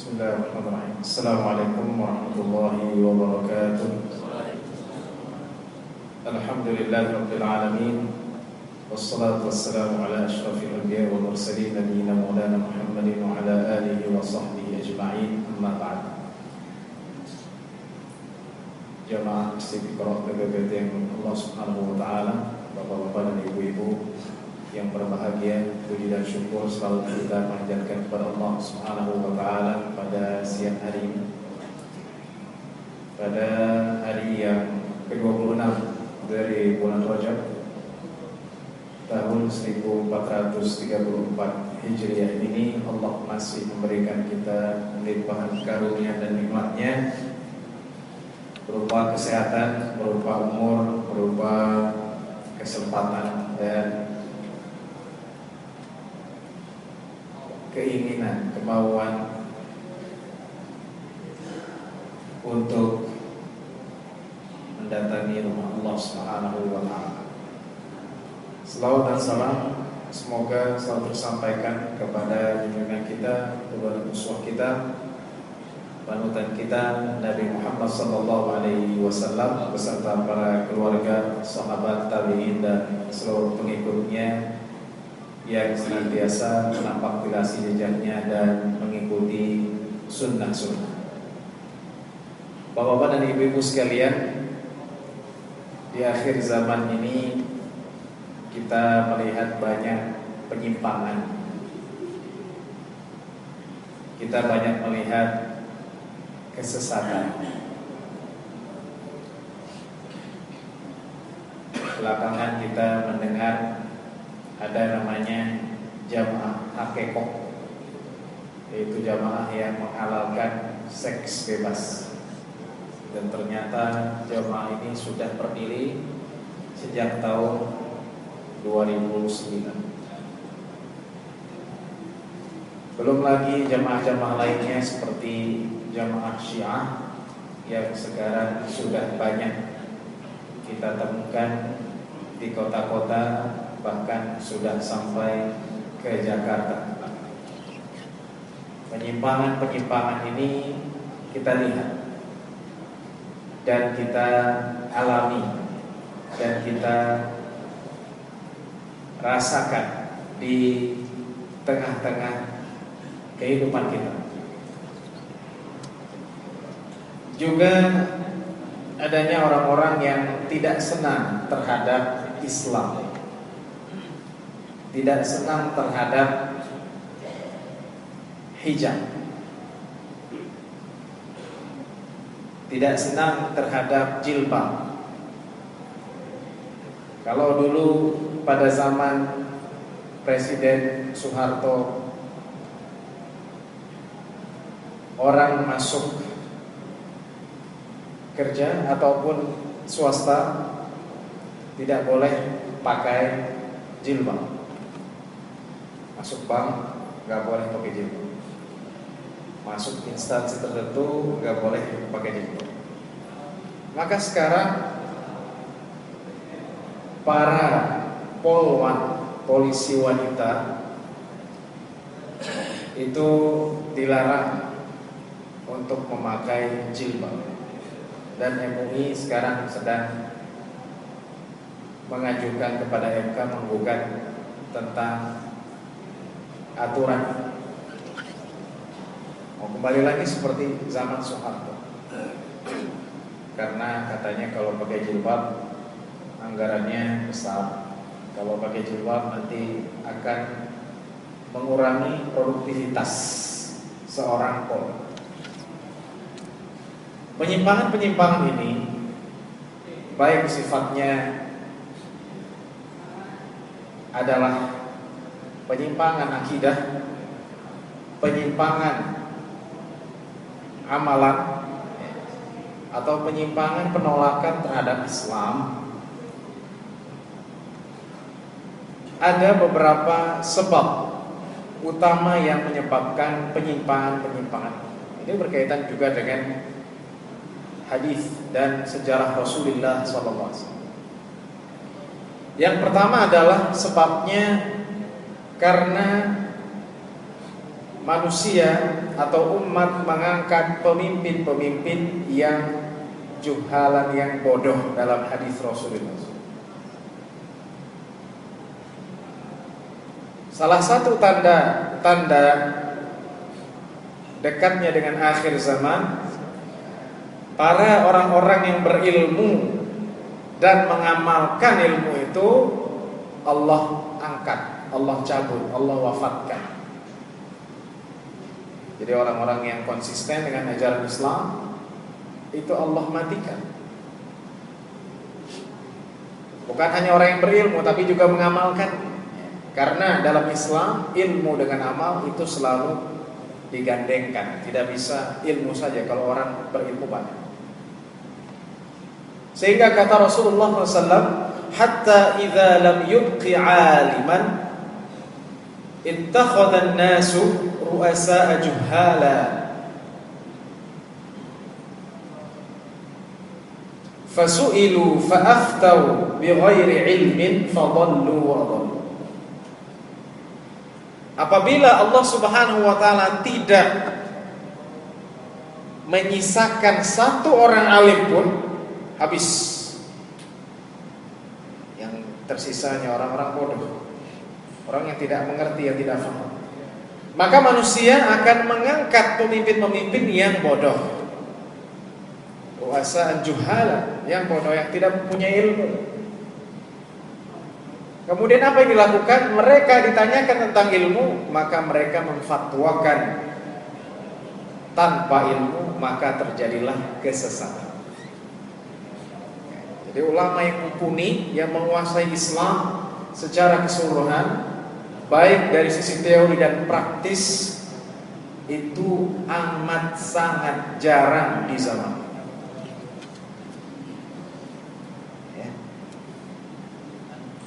Bismillahirrahmanirrahim. Assalamualaikum warahmatullahi wabarakatuh. Alhamdulillahirabbil alamin. Wassalatu wassalamu ala asyrafil anbiya'i wal mursalin nabiyina maulana Muhammadin wa ala alihi wa sahbihi ajma'in. Amma ba'd. Jamaah Istiqomah PBBT yang Allah Subhanahu wa taala, Bapak-bapak dan ibu-ibu yang berbahagia, puji dan syukur selalu kita panjatkan kepada Allah Subhanahu wa taala pada siang hari ini. Pada hari yang ke-26 dari bulan Rajab tahun 1434 Hijriah ini, Allah masih memberikan kita limpahan karunia dan nikmat-Nya berupa kesehatan, berupa umur, berupa kesempatan dan keinginan, kemauan untuk mendatangi rumah Allah Subhanahu wa taala. Selawat dan salam semoga selalu tersampaikan kepada junjungan kita, kepada uswah kita, panutan kita, Nabi Muhammad sallallahu alaihi wasallam beserta para keluarga, sahabat, tabi'in dan seluruh pengikutnya yang senantiasa menampaktilasi jejaknya dan mengikuti sunnah-sunnah. Bapak-bapak dan ibu-ibu sekalian, di akhir zaman ini kita melihat banyak penyimpangan. Kita banyak melihat kesesatan. Belakangan kita mendengar ada namanya jamaah hakekoh, yaitu jamaah yang menghalalkan seks bebas. Dan ternyata jamaah ini sudah berdiri sejak tahun 2009. Belum lagi jamaah-jamaah lainnya seperti jamaah Syiah yang sekarang sudah banyak kita temukan di kota-kota, bahkan sudah sampai ke Jakarta. Penyimpangan-penyimpangan ini kita lihat dan kita alami dan kita rasakan di tengah-tengah kehidupan kita. Juga adanya orang-orang yang tidak senang terhadap Islam, tidak senang terhadap hijab, tidak senang terhadap jilbab. Kalau dulu pada zaman Presiden Soeharto, orang masuk kerja ataupun swasta tidak boleh pakai jilbab. Masuk bank nggak boleh pakai jilbab. Masuk instansi tertentu nggak boleh pakai jilbab. Maka sekarang para polwan, polisi wanita itu dilarang untuk memakai jilbab. Dan MUI sekarang sedang mengajukan kepada MK menggugat tentang aturan. Mau kembali lagi seperti zaman Soeharto, karena katanya kalau pakai jilbab anggarannya besar. Kalau pakai jilbab nanti akan mengurangi produktivitas seorang polri. Penyimpangan-penyimpangan ini baik sifatnya adalah penyimpangan akidah, penyimpangan amalan, atau penyimpangan penolakan terhadap Islam. Ada beberapa sebab utama yang menyebabkan penyimpangan-penyimpangan. Ini berkaitan juga dengan hadis dan sejarah Rasulullah SAW. Yang pertama adalah sebabnya karena manusia atau umat mengangkat pemimpin-pemimpin yang juhalan, yang bodoh dalam hadis Rasulullah. Salah satu tanda dekatnya dengan akhir zaman, para orang-orang yang berilmu dan mengamalkan ilmu itu Allah angkat, Allah cabut, Allah wafatkan. Jadi orang-orang yang konsisten dengan ajaran Islam itu Allah matikan. Bukan hanya orang yang berilmu, tapi juga mengamalkan. Karena dalam Islam ilmu dengan amal itu selalu digandengkan. Tidak bisa ilmu saja kalau orang berilmu banyak. Sehingga kata Rasulullah SAW, hatta idza lam yubqi aliman ittakhadha an-nasu ru'asa'a juhala fasu'ilu fa'aftau bighairi ilmin fadallu wa adallu. Apabila Allah Subhanahu wa taala tidak menyisakan satu orang alim pun, habis. Yang tersisanya orang-orang bodoh, orang yang tidak mengerti, yang tidak paham. Maka manusia akan mengangkat pemimpin-pemimpin yang bodoh, ru'asa juhala, yang bodoh, yang tidak punya ilmu. Kemudian apa yang dilakukan? Mereka ditanyakan tentang ilmu, maka mereka memfatwakan tanpa ilmu, maka terjadilah kesesatan. Jadi ulama yang mumpuni, yang menguasai Islam secara keseluruhan, baik dari sisi teori dan praktis, itu amat sangat jarang di zaman.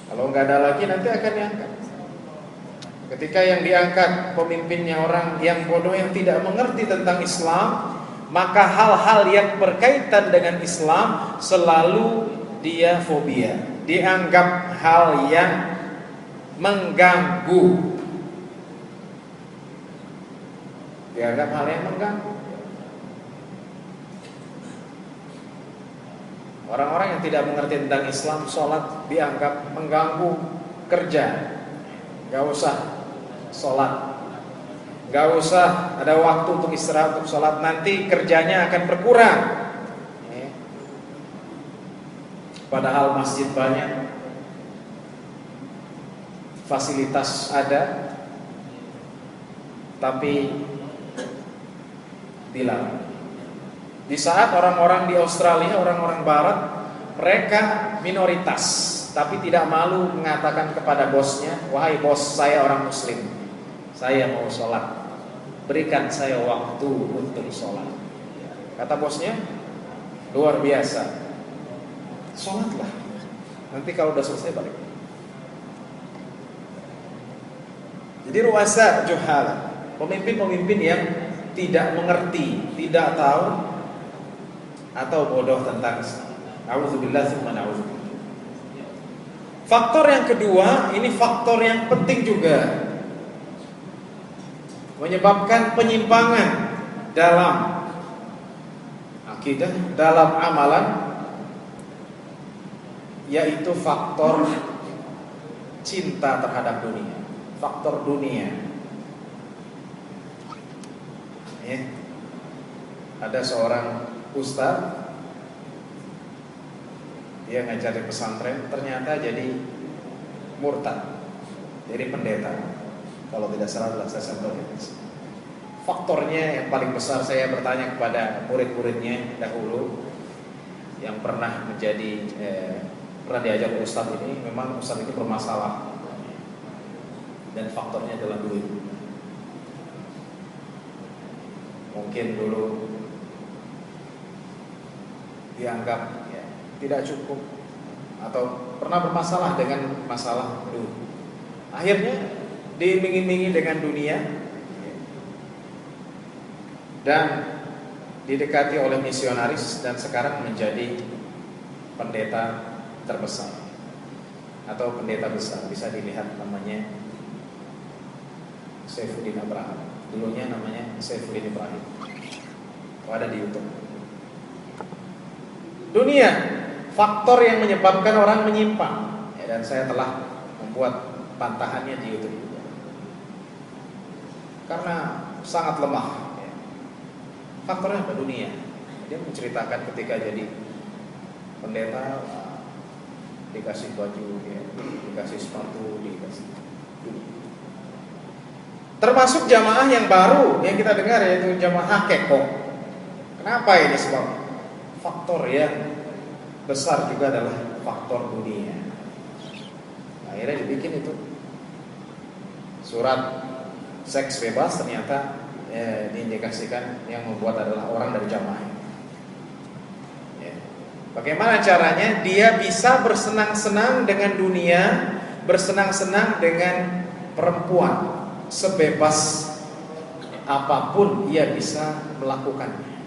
Kalau nggak ada lagi nanti akan diangkat. Ketika yang diangkat pemimpinnya orang yang bodoh, yang tidak mengerti tentang Islam, maka hal-hal yang berkaitan dengan Islam selalu dia fobia, dianggap hal yang mengganggu. Dianggap hal yang mengganggu. Orang-orang yang tidak mengerti tentang Islam, sholat dianggap mengganggu kerja. Gak usah sholat, gak usah ada waktu untuk istirahat, untuk sholat, nanti kerjanya akan berkurang. Padahal masjid banyak, fasilitas ada, tapi dilarang. Di saat orang-orang di Australia, orang-orang Barat, mereka minoritas, tapi tidak malu mengatakan kepada bosnya, wahai bos, saya orang Muslim, saya mau sholat, berikan saya waktu untuk sholat. Kata bosnya, luar biasa, sholatlah, nanti kalau udah selesai balik. Jadi ru'asa juhala, pemimpin-pemimpin yang tidak mengerti, tidak tahu, atau bodoh tentang Islam. A'udzubillah tsumma na'udzubillah. Faktor yang kedua, ini faktor yang penting juga, menyebabkan penyimpangan dalam akidah, dalam amalan, yaitu faktor cinta terhadap dunia, faktor dunia. Ada seorang ustaz, dia ngajar di pesantren, ternyata jadi murtad, jadi pendeta. Kalau tidak salah adalah saya sampaikan. Faktornya yang paling besar, saya bertanya kepada murid-muridnya dahulu yang pernah menjadi pernah diajar ustaz ini, memang ustaz itu bermasalah dan faktornya adalah duit. Mungkin dulu dianggap tidak cukup atau pernah bermasalah dengan masalah duit. Akhirnya diiming-imingi dengan dunia dan didekati oleh misionaris, dan sekarang menjadi pendeta terbesar atau pendeta besar. Bisa dilihat namanya Saifuddin Abraham. dulunya namanya Saifuddin Ibrahim. Ada di YouTube. Dunia, faktor yang menyebabkan orang menyimpang. Dan saya telah membuat pantahannya di YouTube juga. Karena sangat lemah. Faktornya apa? Dunia. Dia menceritakan ketika jadi pendeta dikasih baju, dikasih sepatu, dikasih. Termasuk jamaah yang baru yang kita dengar, yaitu jamaah Hakeko. Kenapa ini sebab? Faktor yang besar juga adalah faktor dunia. Akhirnya dibikin itu surat seks bebas, ternyata diindikasikan yang membuat adalah orang dari jamaah. Bagaimana caranya dia bisa bersenang-senang dengan dunia, bersenang-senang dengan perempuan, sebebas apapun ia bisa melakukannya.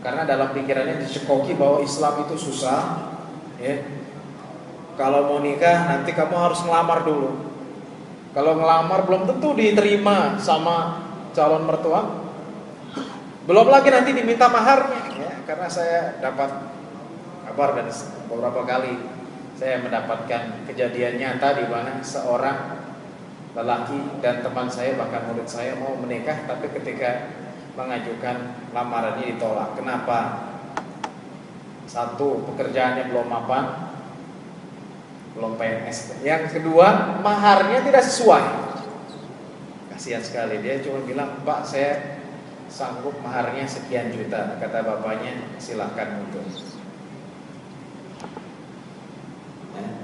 Karena dalam pikirannya dicekoki bahwa Islam itu susah, ya. Kalau mau nikah nanti kamu harus ngelamar dulu. Kalau ngelamar belum tentu diterima sama calon mertua. Belum lagi nanti diminta maharnya, ya. Karena saya dapat kabar dan beberapa kali saya mendapatkan kejadian nyata di mana seorang lelaki dan teman saya, bahkan murid saya, mau menikah, tapi ketika mengajukan lamarannya ditolak. Kenapa? Satu, pekerjaannya belum mapan, belum PNS. Yang kedua, maharnya tidak sesuai. Kasihan sekali, dia cuma bilang, Pak, saya sanggup maharnya sekian juta. Kata bapaknya, silahkan untuk.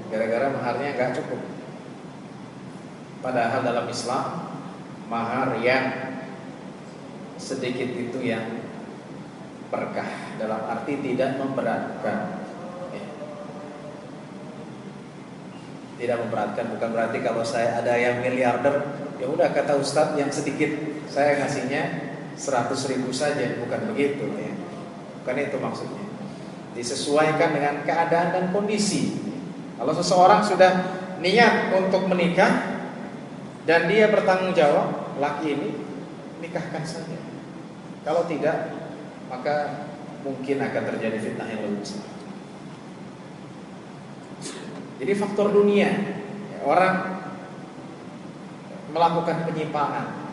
Gara-gara maharnya nggak cukup. Padahal dalam Islam, mahar yang sedikit itu yang berkah, dalam arti tidak memberatkan. Tidak memberatkan bukan berarti kalau saya ada yang miliarder, ya udah kata Ustadz yang sedikit saya ngasihnya 100.000 saja, bukan begitu, ya. Bukan itu maksudnya. Disesuaikan dengan keadaan dan kondisi. Kalau seseorang sudah niat untuk menikah dan dia bertanggung jawab, laki ini nikahkan saja. Kalau tidak, maka mungkin akan terjadi fitnah yang lebih besar. Jadi faktor dunia, orang melakukan penyimpangan.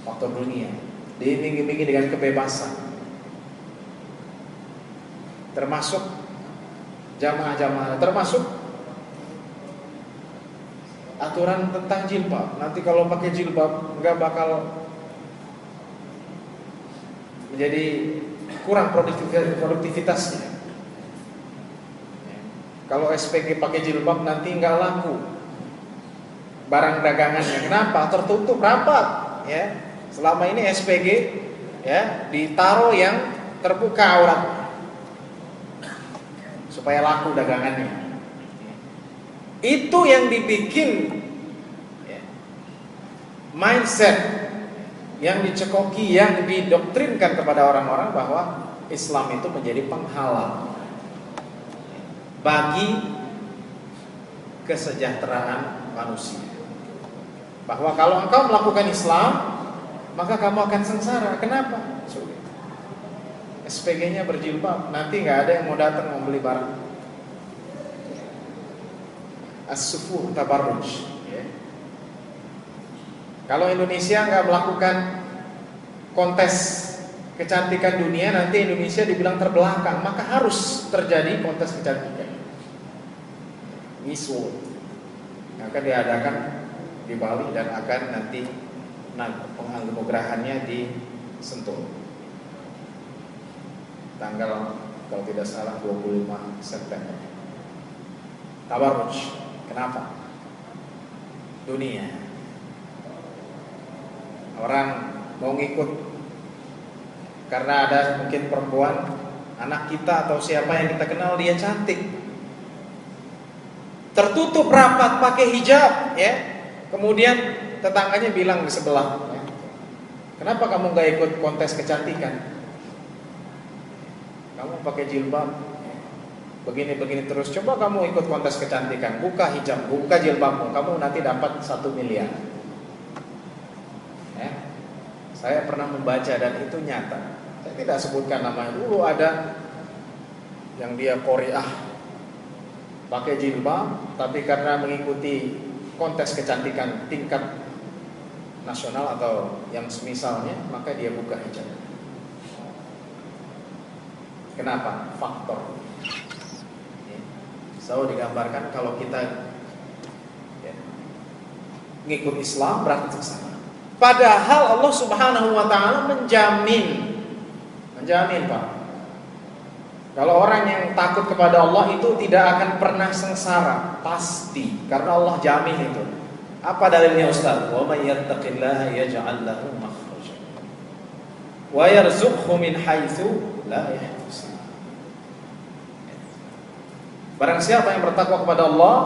Faktor dunia, diiming-imingi dengan kebebasan. Termasuk jamaah-jamaah, termasuk aturan tentang jilbab. Nanti kalau pakai jilbab nggak bakal menjadi kurang produktivitasnya. Kalau SPG pakai jilbab nanti nggak laku barang dagangannya. Kenapa? Tertutup rapat, ya. Selama ini SPG, ya, ditaruh yang terbuka aurat supaya laku dagangannya. Itu yang dibikin, ya, mindset yang dicekoki, yang didoktrinkan kepada orang-orang bahwa Islam itu menjadi penghalang bagi kesejahteraan manusia. Bahwa kalau engkau melakukan Islam, maka kamu akan sengsara. Kenapa? Sulit. SPG-nya berjilbab, nanti nggak ada yang mau datang membeli barang. As-sufuh tabarruj, ya. Kalau Indonesia nggak melakukan kontes kecantikan dunia, nanti Indonesia dibilang terbelakang. Maka harus terjadi kontes kecantikan. Miss World akan diadakan di Bali dan akan nanti penganugerahannya di Sentul tanggal, kalau tidak salah, 25 September. Tabarruj. Kenapa? Dunia. Orang mau ngikut karena ada mungkin perempuan, anak kita atau siapa yang kita kenal, dia cantik, tertutup rapat pakai hijab, ya. Kemudian tetangganya bilang di sebelah, ya, kenapa kamu gak ikut kontes kecantikan? Kamu pakai jilbab, begini-begini terus, coba kamu ikut kontes kecantikan, buka hijab, buka jilbabmu, kamu nanti dapat 1 miliar. Ya. Saya pernah membaca dan itu nyata. Saya tidak sebutkan namanya. Dulu ada yang dia Korea pakai jilbab, tapi karena mengikuti kontes kecantikan tingkat nasional atau yang semisalnya, maka dia buka hijab. Kenapa? Faktor. Selalu digambarkan kalau kita ngikut Islam berarti sama. Padahal Allah Subhanahu wa taala menjamin Pak. Kalau orang yang takut kepada Allah itu tidak akan pernah sengsara, pasti, karena Allah jamin itu. Apa dalilnya Ustaz? Wa may yattaqillaha yaj'al lahu makhraja wa yarzuqhu min haitsu la yahtasib. Barang siapa yang bertakwa kepada Allah,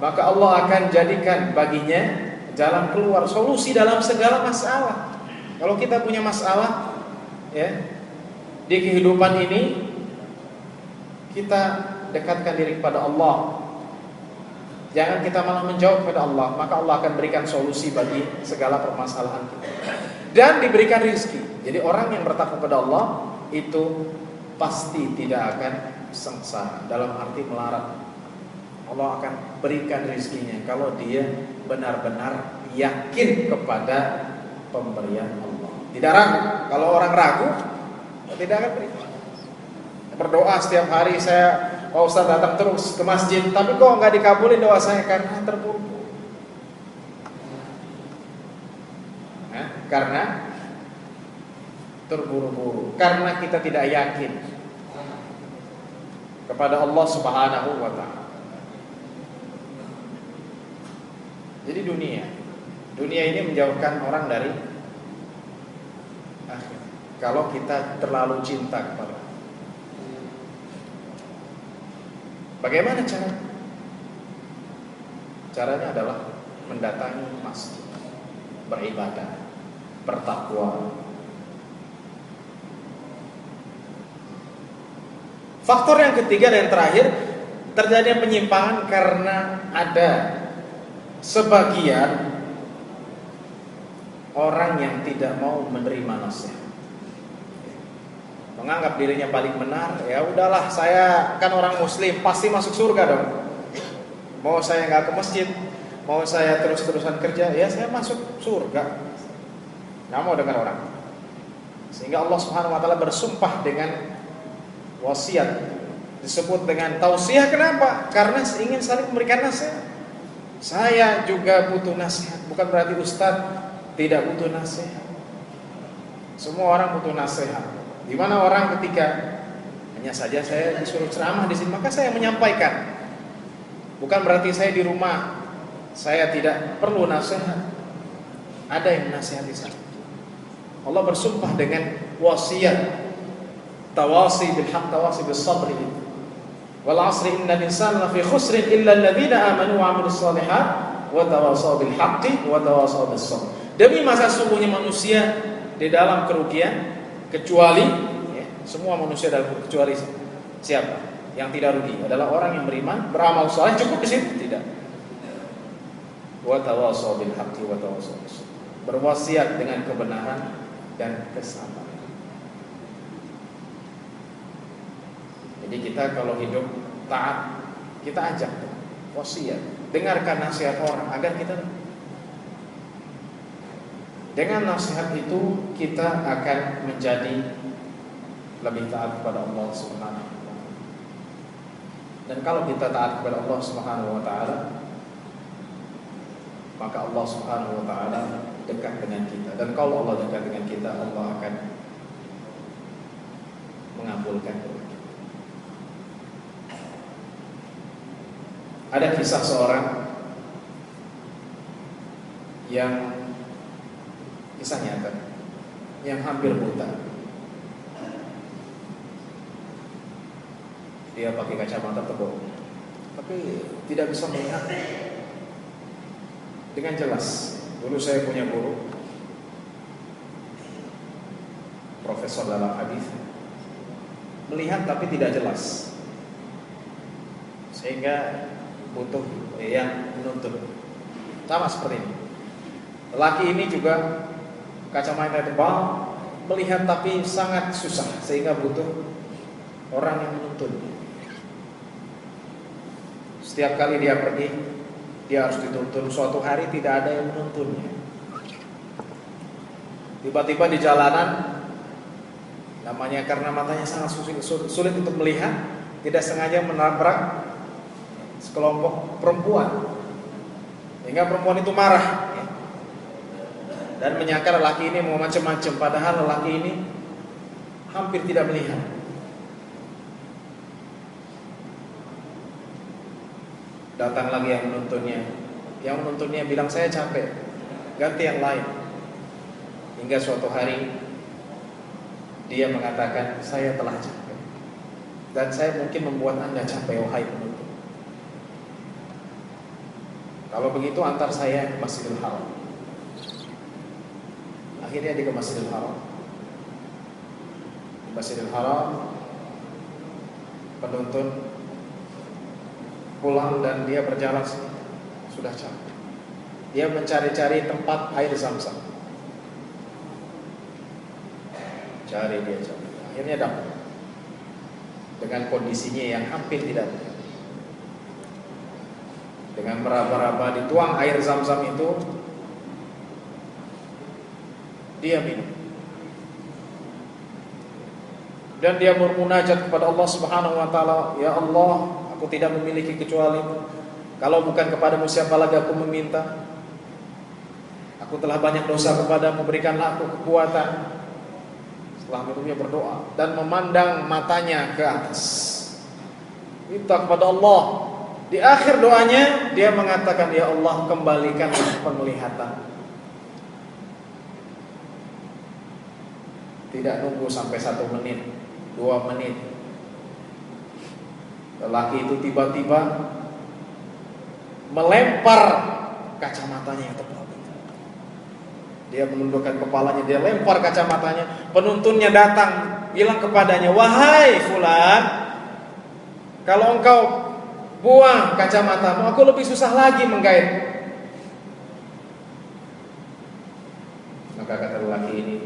maka Allah akan jadikan baginya jalan keluar, solusi dalam segala masalah. Kalau kita punya masalah ya di kehidupan ini, kita dekatkan diri kepada Allah. Jangan kita malah menjauh kepada Allah, maka Allah akan berikan solusi bagi segala permasalahan kita. Dan diberikan rezeki. Jadi orang yang bertakwa kepada Allah itu pasti tidak akan sengsara, dalam arti melarat. Allah akan berikan rezekinya kalau dia benar-benar yakin kepada pemberian Allah. Tidak ragu. Kalau orang ragu, tidak akan beri. Berdoa setiap hari, saya Pak Ustaz datang terus ke masjid, tapi kok nggak dikabulin doa saya karena terburu-buru. Karena terburu-buru, karena kita tidak yakin kepada Allah Subhanahu wa taala. Jadi dunia ini menjauhkan orang dari akhir. Kalau kita terlalu cinta kepada Allah. Bagaimana cara? Caranya adalah mendatangi masjid, beribadah, bertakwa. Faktor yang ketiga dan yang terakhir, terjadinya penyimpangan karena ada sebagian orang yang tidak mau menerima nasihat, menganggap dirinya paling benar. Ya udahlah, saya kan orang muslim, pasti masuk surga dong. Mau saya nggak ke masjid, mau saya terus-terusan kerja, ya saya masuk surga. Nggak mau dengar orang. Sehingga Allah Subhanahu wa taala bersumpah dengan wasiat, disebut dengan tausiah. Kenapa? Karena ingin saling memberikan nasihat. Saya juga butuh nasihat, bukan berarti Ustadz tidak butuh nasihat. Semua orang butuh nasihat. Di mana orang ketika hanya saja saya disuruh ceramah di sini, maka saya menyampaikan. Bukan berarti saya di rumah saya tidak perlu nasihat. Ada yang nasihati saya. Allah bersumpah dengan wasiat, tawasi bil haqq, tawasi bis sabr. Wal 'asri innal insana lafi khusrin illa alladziina aamanu wa 'amilus shalihaat wa tawassaw bil haqqi wa tawassaw bis sabr. Demi masa sungguhnya manusia di dalam kerugian, kecuali semua manusia dalam kecuali siapa? Yang tidak rugi adalah orang yang beriman, beramal saleh. Cukup di situ? Tidak. Wa tawassaw bil haqqi wa tawassaw bis sabr. Berwasiat dengan kebenaran dan kesabaran. Jadi kita kalau hidup taat, kita ajak wasiat, dengarkan nasihat orang agar kita, dengan nasihat itu kita akan menjadi lebih taat kepada Allah Subhanahu wa taala. Dan kalau kita taat kepada Allah Subhanahu wa taala, maka Allah Subhanahu wa taala dekat dengan kita. Dan kalau Allah dekat dengan kita, Allah akan mengabulkan doa. Ada kisah seorang yang kisah nyata, yang hampir buta. Dia pakai kacamata tebal, tapi tidak bisa melihat dengan jelas. Dulu saya punya guru, profesor dalam hadis, melihat tapi tidak jelas. sehingga butuh yang menuntun. Sama seperti ini. Lelaki ini juga kacamata tebal, melihat tapi sangat susah sehingga butuh orang yang menuntun. Setiap kali dia pergi, dia harus dituntun. Suatu hari tidak ada yang menuntunnya. Tiba-tiba di jalanan, namanya karena matanya sangat sulit untuk melihat, tidak sengaja menabrak sekelompok perempuan, sehingga perempuan itu marah dan menyangka lelaki ini mau macam-macam, padahal lelaki ini hampir tidak melihat. Datang lagi yang menuntunnya bilang, saya capek, ganti yang lain. Hingga suatu hari dia mengatakan, saya telah capek dan saya mungkin membuat Anda capek, wahai penuntun. Kalau begitu antar saya ke Masjidil Haram. Akhirnya dia ke Masjidil Haram. Di Masjidil Haram penuntun pulang dan dia berjalan sudah capek. Dia mencari-cari tempat air Zam-Zam. Cari dia capek. Akhirnya dapat. Dengan kondisinya yang hampir tidak. Dengan meraba-raba dituang air Zam-Zam itu, dia minum. Dan dia bermunajat kepada Allah Subhanahu wa taala, ya Allah, aku tidak memiliki kecuali kalau bukan kepadamu siapa lagi aku meminta. Aku telah banyak dosa kepadamu, berikanlah aku kekuatan. Setelah minumnya berdoa dan memandang matanya ke atas, minta kepada Allah. Di akhir doanya dia mengatakan, ya Allah, kembalikanlah penglihatan. Tidak nunggu sampai 1 menit, 2 menit, lelaki itu tiba-tiba melempar kacamatanya yang tebal. Dia menundukkan kepalanya, dia lempar kacamatanya. Penuntunnya datang, bilang kepadanya, wahai fulan, kalau engkau buang kacamatamu, aku lebih susah lagi menggait. Maka kata lelaki ini,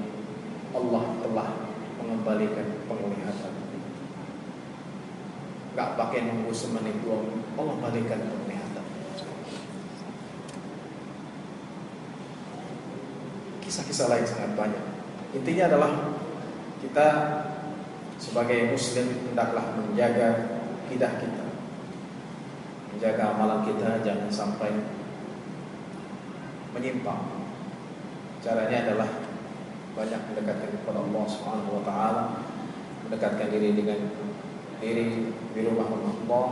Allah telah mengembalikan penglihatan. Gak pakai nunggu semenit 2 menit, Allah balikan penglihatan. Kisah-kisah lain sangat banyak. Intinya adalah kita sebagai muslim hendaklah menjaga akidah kita, menjaga amalan kita, jangan sampai menyimpang. Caranya adalah banyak mendekatkan kepada Allah Subhanahu wa taala, mendekatkan diri dengan diri di rumah Allah,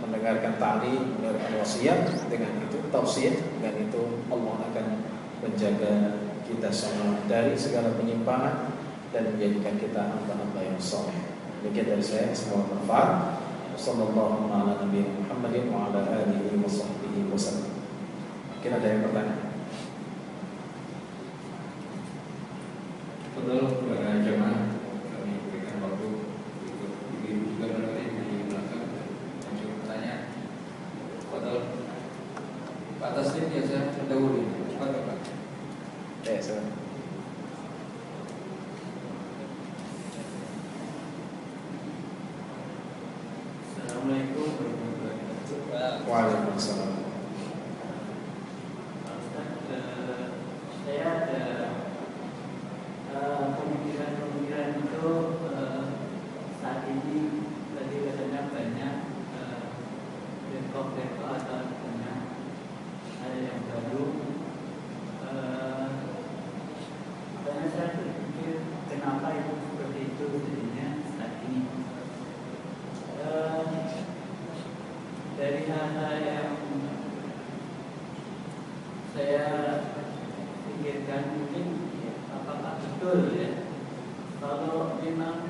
mendengarkan ta'lim, mendengarkan wasiat. Dengan itu tausiah, dengan itu Allah akan menjaga kita semua dari segala penyimpangan dan menjadikan kita hamba-hamba yang saleh. Demikian dari saya, semoga bermanfaat. Sallallahu ala nabiyina Muhammadin wa ala alihi wa sahbihi wasallam. Mungkin ada yang bertanya? Betul, para jemaah, kami berikan waktu untuk ibu juga barangkali di belakang untuk bertanya. Betul, Pak Taslim biasa terdahulu. Cepat Pak. Ya, silakan. Assalamualaikum warahmatullahi wabarakatuh. Waalaikumsalam. Saya ada pemikiran itu saat ini tadi katanya banyak depok-depok atau banyak ada yang baru. Karena saya berpikir kenapa itu seperti itu jadinya saat ini. Dari hal-hal yang saya pikirkan mungkin apakah betul ya, kalau memang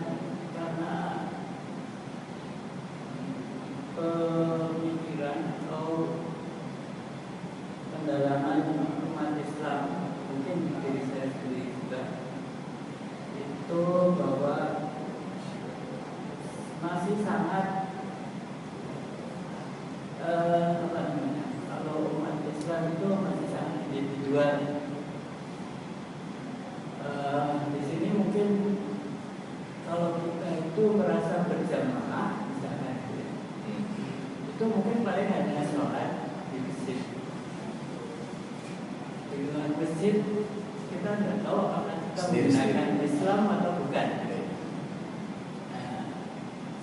karena pemikiran atau pendalaman umat Islam, mungkin diri saya sendiri juga, itu bahwa masih sangat tujuan di sini mungkin kalau kita itu merasa berjamaah misalnya itu mungkin paling hanya sholat di masjid. Di luar masjid kita tidak tahu apakah kita menggunakan Islam atau bukan. Nah,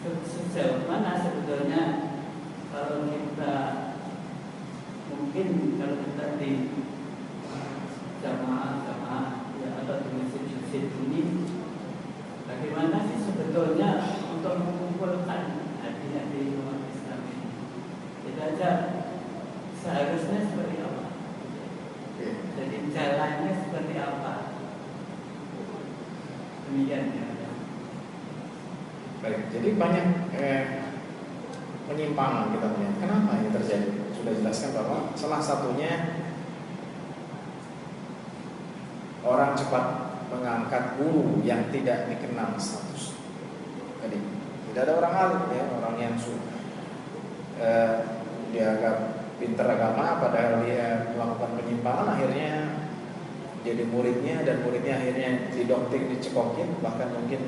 sejauh mana sebetulnya kalau kita mungkin kalau kita di jamaah ya, atau di masjid-masjid ini, bagaimana sih sebetulnya untuk mengumpulkan hati-hati umat Islam ini? Kita aja seharusnya seperti apa? Jadi jalannya seperti apa? Demikian ya. Baik, jadi banyak penyimpangan kita punya. Kenapa ini terjadi? Sudah jelaskan bahwa salah satunya orang cepat mengangkat guru yang tidak dikenal status. Jadi tidak ada orang alim ya, orang yang dianggap pintar agama, padahal dia melakukan penyimpangan, akhirnya jadi muridnya dan muridnya akhirnya didoktrin, dicekokin, bahkan mungkin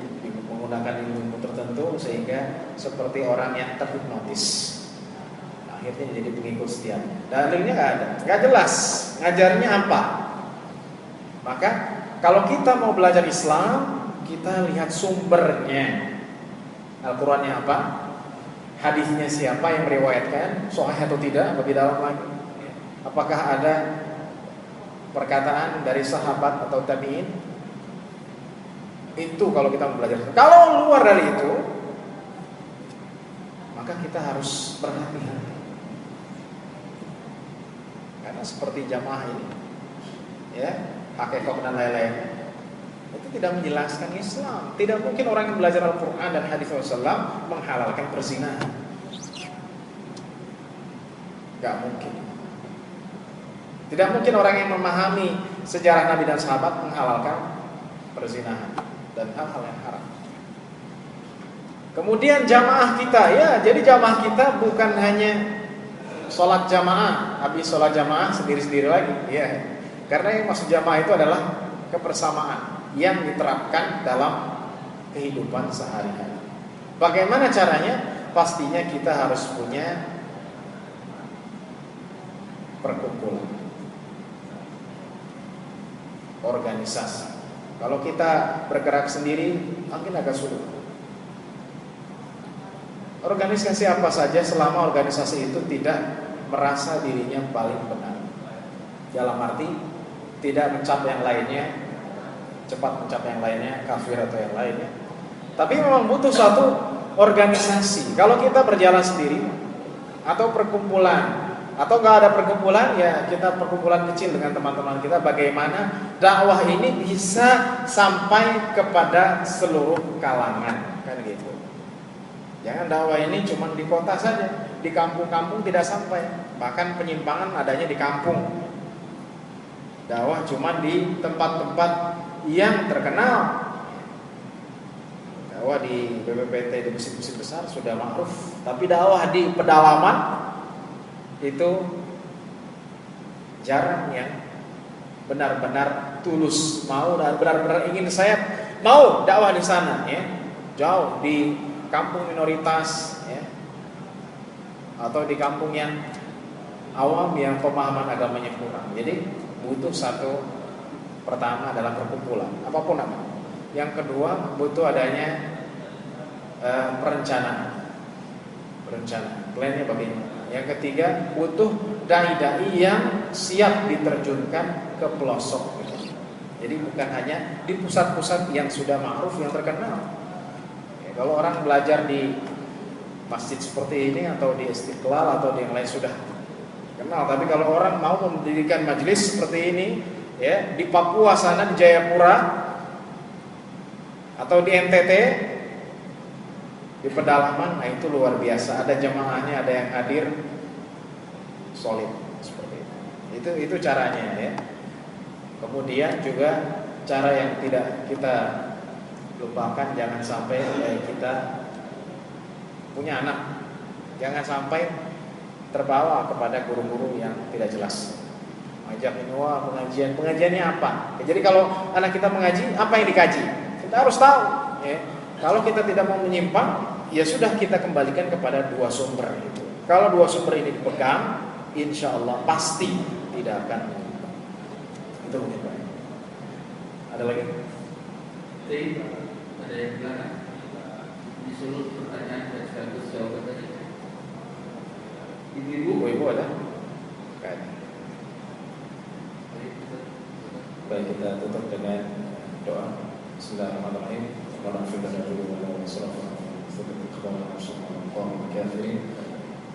menggunakan ilmu tertentu sehingga seperti orang yang terhipnotis. Akhirnya jadi pengikut setia. Dalilnya nggak ada, nggak jelas ngajarnya apa. Maka kalau kita mau belajar Islam, kita lihat sumbernya. Al-Qurannya apa? Hadisnya siapa yang meriwayatkan? Sahih atau tidak? Lebih dalam lagi. Apakah ada perkataan dari sahabat atau tabi'in? Itu kalau kita mau belajar. Kalau luar dari itu, maka kita harus berhati-hati. Karena seperti jamaah ini, ya, hakikat dan lain-lain, itu tidak menjelaskan Islam. Tidak mungkin orang yang belajar Al-Quran dan hadis Rasulullah menghalalkan perzinahan. Gak mungkin. Tidak mungkin orang yang memahami sejarah Nabi dan sahabat menghalalkan perzinahan dan hal-hal yang haram. Kemudian jamaah kita, ya, jadi jamaah kita bukan hanya sholat jamaah, habis sholat jamaah sendiri-sendiri lagi, ya. Karena yang maksud jamaah itu adalah kebersamaan yang diterapkan dalam kehidupan sehari-hari. Bagaimana caranya? Pastinya kita harus punya perkumpulan, organisasi. Kalau kita bergerak sendiri, mungkin agak sulit. Organisasi apa saja selama organisasi itu tidak merasa dirinya paling benar. Dalam arti tidak mencap yang lainnya, cepat mencap yang lainnya, kafir atau yang lainnya. Tapi memang butuh suatu organisasi. Kalau kita berjalan sendiri atau perkumpulan, atau nggak ada perkumpulan, ya kita perkumpulan kecil dengan teman-teman kita. Bagaimana dakwah ini bisa sampai kepada seluruh kalangan, kan gitu. Jangan dakwah ini cuma di kota saja, di kampung-kampung tidak sampai. Bahkan penyimpangan adanya di kampung. Dakwah cuma di tempat-tempat yang terkenal. Dakwah di BPPT, di masjid-masjid besar sudah ma'ruf, tapi dakwah di pedalaman itu jarang yang benar-benar tulus mau dan benar-benar ingin saya mau dakwah di sana, ya. Jauh di kampung minoritas, ya, atau di kampung yang awam yang pemahaman agamanya kurang. Jadi butuh satu, pertama adalah perkumpulan, apapun nama. Yang kedua butuh adanya perencanaan, plannya bagaimana. Yang ketiga butuh dai-dai yang siap diterjunkan ke pelosok. Jadi bukan hanya di pusat-pusat yang sudah ma'ruf, yang terkenal. Ya, kalau orang belajar di masjid seperti ini atau di Istiqlal atau di yang lain sudah kenal, tapi kalau orang mau mendirikan majelis seperti ini, ya, di Papua sana, di Jayapura atau di NTT, di pedalaman, nah itu luar biasa. Ada jamaahnya, ada yang hadir, solid seperti itu. Itu caranya, ya. Kemudian juga cara yang tidak kita lupakan, jangan sampai kita punya anak, jangan sampai terbawa kepada guru-guru yang tidak jelas. Ajak ini, wah pengajiannya apa? Ya, jadi kalau anak kita mengaji, apa yang dikaji? Kita harus tahu. Ya. Kalau kita tidak mau menyimpang, ya sudah kita kembalikan kepada dua sumber itu. Kalau dua sumber ini dipegang, insya Allah pasti tidak akan menyimpang. Itu mungkin Pak. Ada lagi? Jadi ada yang bilang di seluruh pertanyaan dan sekaligus jawaban tadi. Ibu ada? Kayaknya. Baik, kita tutup dengan doa. Bismillahirrahmanirrahim. Allahumma fil lana wa la yusrafu wa qadana subhanahu wa ta'ala.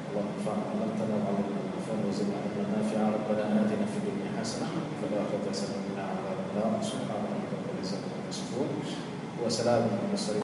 Allahumma fa'alna lana wa 'allamna wa zidna 'ilman nafi'a. Rabbana atina fid dunya hasanah wa fil akhirati hasanah wa qina 'adzaban nar. Subhana rabbika rabbil izzati amma yasifun wa salamun 'alal mursalin.